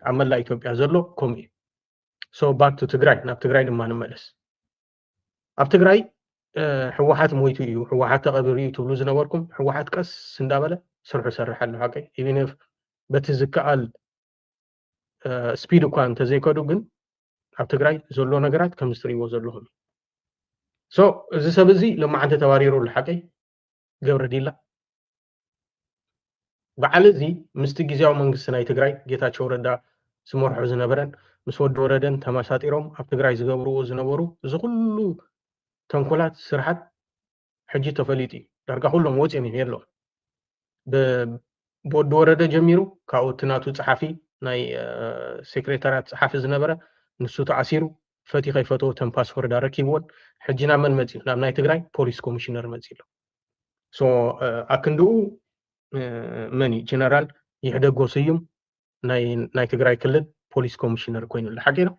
عمل لا إثيوبيا زلو كومي so back to تግራይ ናብ ትግራይ ድማ ንመለስ ኣብ ትግራይ ሕወሓት ሞይቱ እዩ ሕወሓት ተቐቢሩ እዩ ትብሉ ዝነበርኩም ሕወሓት ቀስ እንዳበለ ስርሑ ሰርሕ ኣሎ ሓቀይ even if በቲ ዝከኣል ስፒድ እኳ እንተዘይከዱ ግን ኣብ ትግራይ ዘሎ ነገራት ከም ዝትሪእዎ ዘለኹም so እዚ ሰብ እዚ ለማዓንተ ተባሪሩ ለሓቀይ ገብረ ዲላ በዓል እዚ ምስቲ ጊዜያዊ መንግስቲ ናይ ትግራይ ጌታቸው ረዳ ስመርሑ ዝነበረን ምስ ወዲ ወረደን ተመሳጢሮም ኣብ ትግራይ ዝገብርዎ ዝነበሩ እዚ ኩሉ ተንኮላት ስርሓት ሕጂ ተፈሊጡ ዳርጋ ኩሎም ወፂኦም የለው ብወዲ ወረደ ጀሚሩ ካብኡ እቲ ናቱ ፀሓፊ ናይ ሴክሬታርያት ፀሓፊ ዝነበረ ንሱ ተኣሲሩ ፈቲ ከይፈትዎ ተን ፓስፖርት ረኪብዎን ሕጂ ናብ መን መፂኡ ናብ ናይ ትግራይ ፖሊስ ኮሚሽነር መፂኡ ኣሎ ሶ ኣክንድኡ መኒ ጀነራል ይሕደጎ ስዩም ናይ ትግራይ ክልል ፖሊስ ኮሚሽነር ኮይኑ ለሓቂ ነው